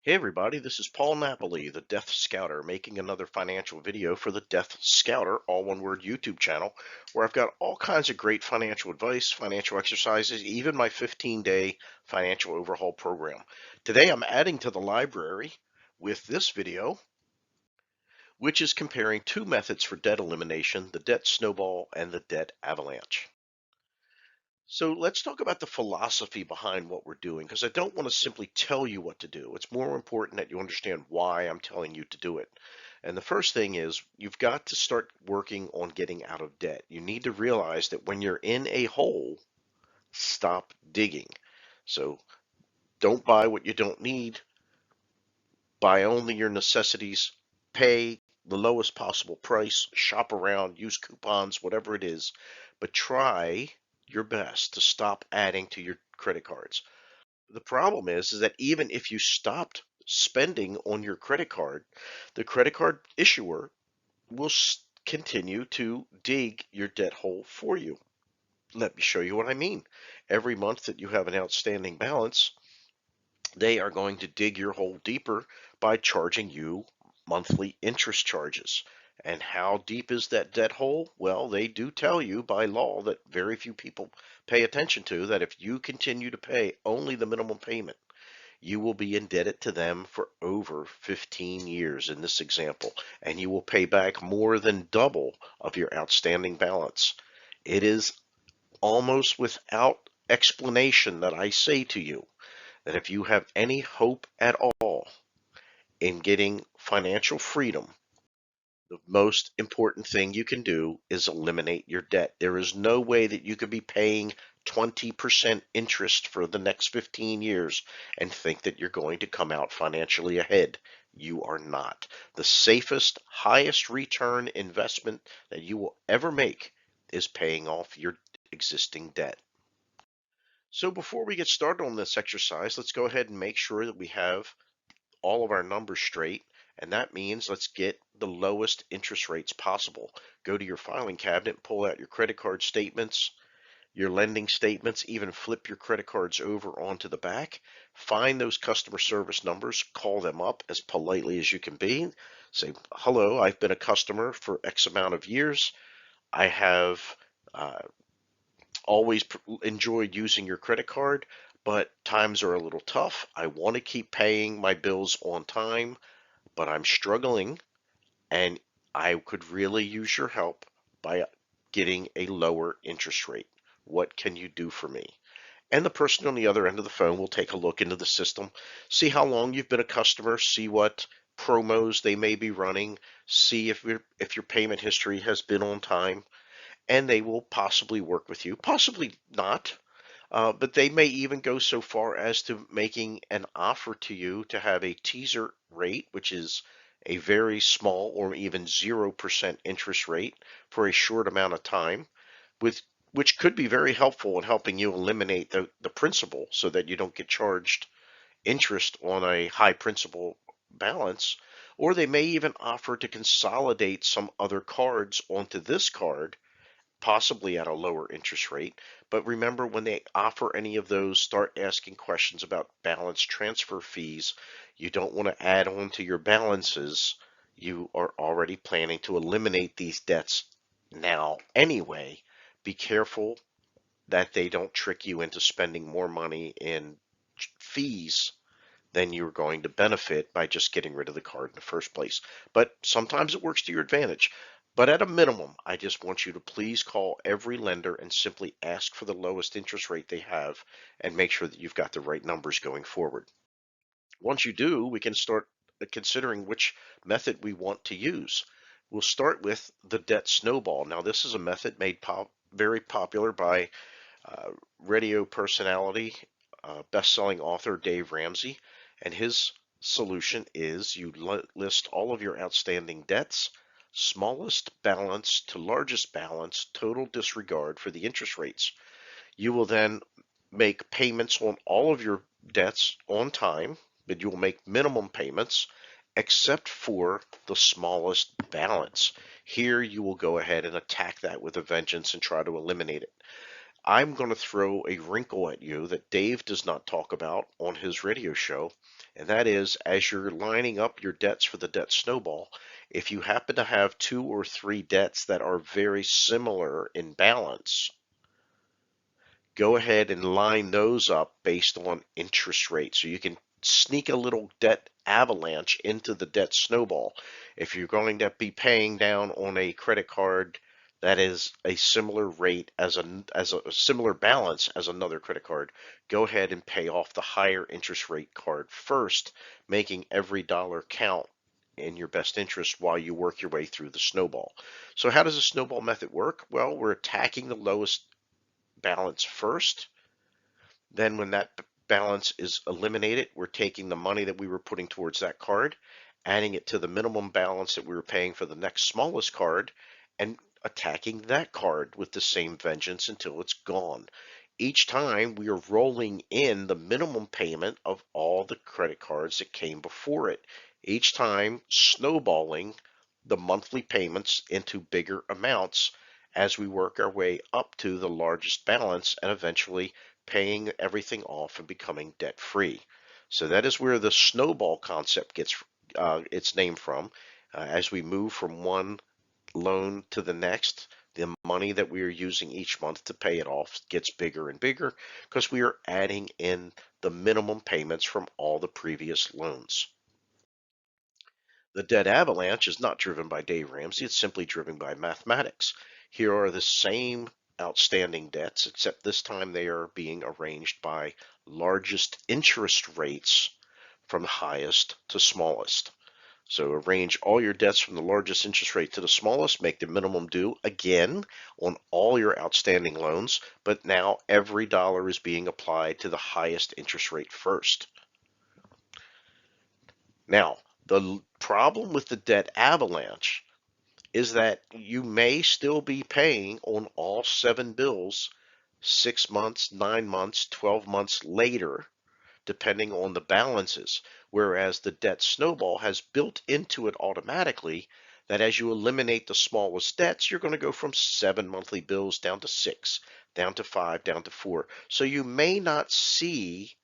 Hey everybody, this is Paul Napoli, the Death Scouter, making another financial video for the Death Scouter, all one word YouTube channel, where I've got all kinds of great financial advice, financial exercises, even my 15-day financial overhaul program. Today I'm adding to the library with this video, which is comparing two methods for debt elimination, the debt snowball and the debt avalanche. So let's talk about the philosophy behind what we're doing, because I don't want to simply tell you what to do. It's more important that you understand why I'm telling you to do it. And the first thing is you've got to start working on getting out of debt. You need to realize that when you're in a hole, stop digging. So don't buy what you don't need. Buy only your necessities. Pay the lowest possible price. Shop around. Use coupons, whatever it is. But try your best to stop adding to your credit cards. The problem is that even if you stopped spending on your credit card, the credit card issuer will continue to dig your debt hole for you. Let me show you what I mean. Every month that you have an outstanding balance, they are going to dig your hole deeper by charging you monthly interest charges. And how deep is that debt hole? Well, they do tell you by law that very few people pay attention to, that if you continue to pay only the minimum payment, you will be indebted to them for over 15 years in this example, and you will pay back more than double of your outstanding balance. It is almost without explanation that I say to you that if you have any hope at all in getting financial freedom, the most important thing you can do is eliminate your debt. There is no way that you could be paying 20% interest for the next 15 years and think that you're going to come out financially ahead. You are not. The safest, highest return investment that you will ever make is paying off your existing debt. So before we get started on this exercise, let's go ahead and make sure that we have all of our numbers straight, and that means let's get the lowest interest rates possible. Go to your filing cabinet, pull out your credit card statements, your lending statements, even flip your credit cards over onto the back. Find those customer service numbers, call them up as politely as you can be. Say, hello, I've been a customer for X amount of years. I have uh, always enjoyed using your credit card, but times are a little tough. I want to keep paying my bills on time, but I'm struggling, and I could really use your help by getting a lower interest rate. What can you do for me? And the person on the other end of the phone will take a look into the system, see how long you've been a customer, see what promos they may be running, see if your payment history has been on time, and they will possibly work with you, possibly not. But they may even go so far as to making an offer to you to have a teaser rate, which is a very small or even 0% interest rate for a short amount of time, with which could be very helpful in helping you eliminate the principal so that you don't get charged interest on a high principal balance. Or they may even offer to consolidate some other cards onto this card, possibly at a lower interest rate. But remember, when they offer any of those, start asking questions about balance transfer fees. You don't want to add on to your balances. You are already planning to eliminate these debts now anyway. Be careful that they don't trick you into spending more money in fees than you're going to benefit by just getting rid of the card in the first place. But sometimes it works to your advantage. But at a minimum, I just want you to please call every lender and simply ask for the lowest interest rate they have and make sure that you've got the right numbers going forward. Once you do, we can start considering which method we want to use. We'll start with the debt snowball. Now, this is a method made very popular by radio personality, best-selling author Dave Ramsey, and his solution is you list all of your outstanding debts, smallest balance to largest balance, total disregard for the interest rates. You will then make payments on all of your debts on time, but you will make minimum payments except for the smallest balance. Here you will go ahead and attack that with a vengeance and try to eliminate it. I'm going to throw a wrinkle at you that Dave does not talk about on his radio show, And that is, as you're lining up your debts for the debt snowball, if you happen to have 2 or 3 debts that are very similar in balance, go ahead and line those up based on interest rate. So you can sneak a little debt avalanche into the debt snowball. If you're going to be paying down on a credit card that is a similar rate as a similar balance as another credit card, go ahead and pay off the higher interest rate card first, making every dollar count in your best interest while you work your way through the snowball. So how does the snowball method work? Well, we're attacking the lowest balance first. Then when that balance is eliminated, we're taking the money that we were putting towards that card, adding it to the minimum balance that we were paying for the next smallest card, and attacking that card with the same vengeance until it's gone. Each time we are rolling in the minimum payment of all the credit cards that came before it. Each time snowballing the monthly payments into bigger amounts as we work our way up to the largest balance and eventually paying everything off and becoming debt free. So that is where the snowball concept gets its name from. As we move from one loan to the next, the money that we are using each month to pay it off gets bigger and bigger because we are adding in the minimum payments from all the previous loans. The debt avalanche is not driven by Dave Ramsey, it's simply driven by mathematics. Here are the same outstanding debts, except this time they are being arranged by largest interest rates from highest to smallest. So arrange all your debts from the largest interest rate to the smallest, make the minimum due again on all your outstanding loans, but now every dollar is being applied to the highest interest rate first. Now, the problem with the debt avalanche is that you may still be paying on all 7 bills 6 months, 9 months, 12 months later, depending on the balances. Whereas the debt snowball has built into it automatically that as you eliminate the smallest debts, you're going to go from 7 monthly bills down to 6, down to 5, down to 4. So you may not see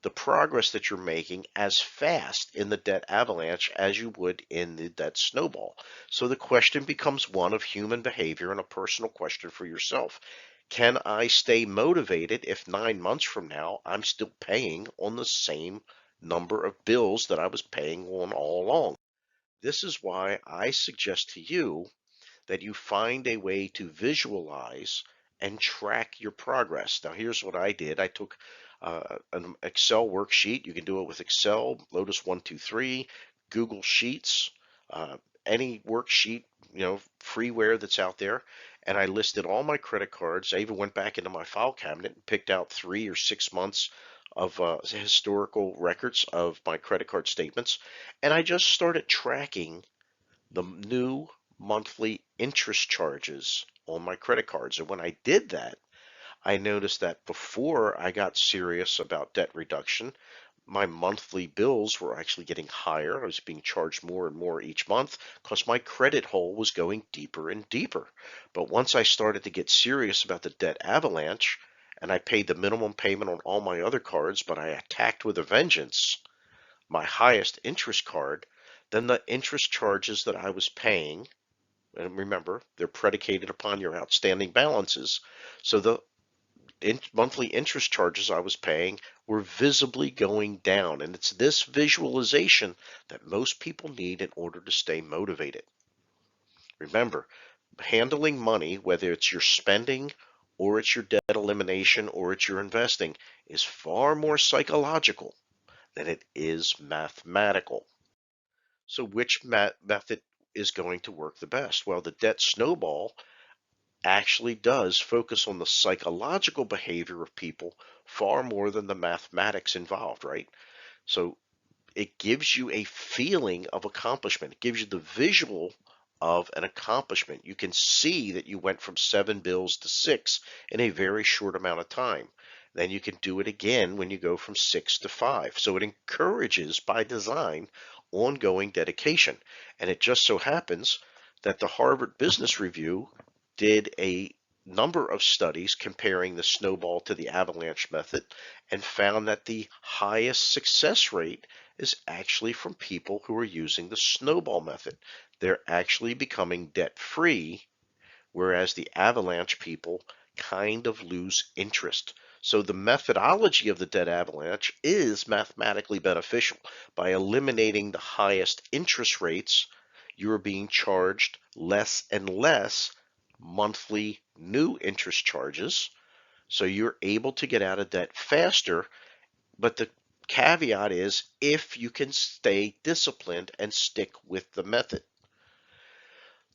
the progress that you're making as fast in the debt avalanche as you would in the debt snowball. So the question becomes one of human behavior and a personal question for yourself. Can I stay motivated if 9 months from now I'm still paying on the same number of bills that I was paying on all along? This is why I suggest to you that you find a way to visualize and track your progress. Now, here's what I did. I took an Excel worksheet. You can do it with Excel, Lotus 123, Google Sheets, uh, any worksheet, freeware that's out there. And I listed all my credit cards. I even went back into my file cabinet and picked out 3 or 6 months of historical records of my credit card statements. And I just started tracking the new monthly interest charges on my credit cards. And when I did that, I noticed that before I got serious about debt reduction, my monthly bills were actually getting higher. I was being charged more and more each month because my credit hole was going deeper and deeper. But once I started to get serious about the debt avalanche and I paid the minimum payment on all my other cards, but I attacked with a vengeance my highest interest card, then the interest charges that I was paying, and remember, they're predicated upon your outstanding balances. So the monthly interest charges I was paying were visibly going down. And it's this visualization that most people need in order to stay motivated. Remember, handling money, whether it's your spending or it's your debt elimination or it's your investing, is far more psychological than it is mathematical. So which method is going to work the best? Well, the debt snowball actually does focus on the psychological behavior of people far more than the mathematics involved, right? So it gives you a feeling of accomplishment. It gives you the visual of an accomplishment. You can see that you went from 7 bills to 6 in a very short amount of time. Then you can do it again when you go from 6 to 5. So it encourages, by design, ongoing dedication. And it just so happens that the Harvard Business Review did a number of studies comparing the snowball to the avalanche method and found that the highest success rate is actually from people who are using the snowball method. They're actually becoming debt free, whereas the Avalanche people kind of lose interest. So the methodology of the debt avalanche is mathematically beneficial. By eliminating the highest interest rates, you're being charged less and less monthly new interest charges. So you're able to get out of debt faster. But the caveat is if you can stay disciplined and stick with the method.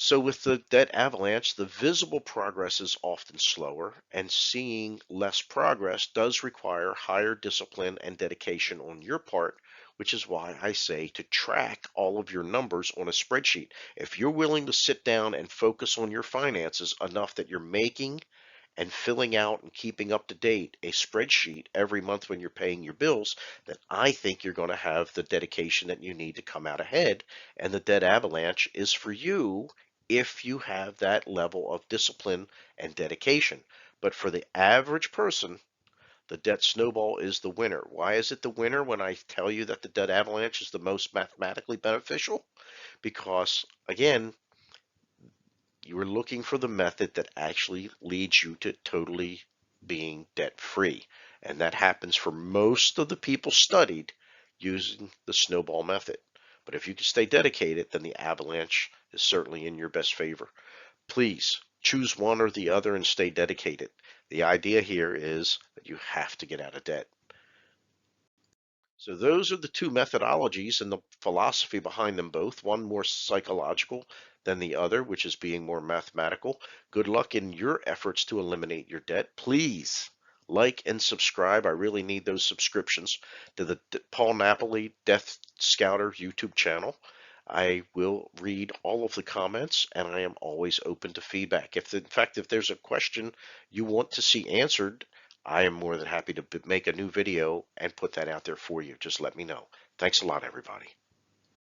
So with the debt avalanche, the visible progress is often slower, and seeing less progress does require higher discipline and dedication on your part, which is why I say to track all of your numbers on a spreadsheet. If you're willing to sit down and focus on your finances enough that you're making and filling out and keeping up to date a spreadsheet every month when you're paying your bills, then I think you're going to have the dedication that you need to come out ahead. And the debt avalanche is for you if you have that level of discipline and dedication. But for the average person, the debt snowball is the winner. Why is it the winner when I tell you that the debt avalanche is the most mathematically beneficial? Because, again, you are looking for the method that actually leads you to totally being debt free. And that happens for most of the people studied using the snowball method. But if you can stay dedicated, then the avalanche is certainly in your best favor. Please choose one or the other and stay dedicated. The idea here is that you have to get out of debt. So those are the two methodologies and the philosophy behind them both, one more psychological than the other, which is being more mathematical. Good luck in your efforts to eliminate your debt. Please like and subscribe. I really need those subscriptions to the Paul Napoli Death Scouter YouTube channel. I will read all of the comments and I am always open to feedback. In fact, if there's a question you want to see answered, I am more than happy to make a new video and put that out there for you. Just let me know. Thanks a lot, everybody.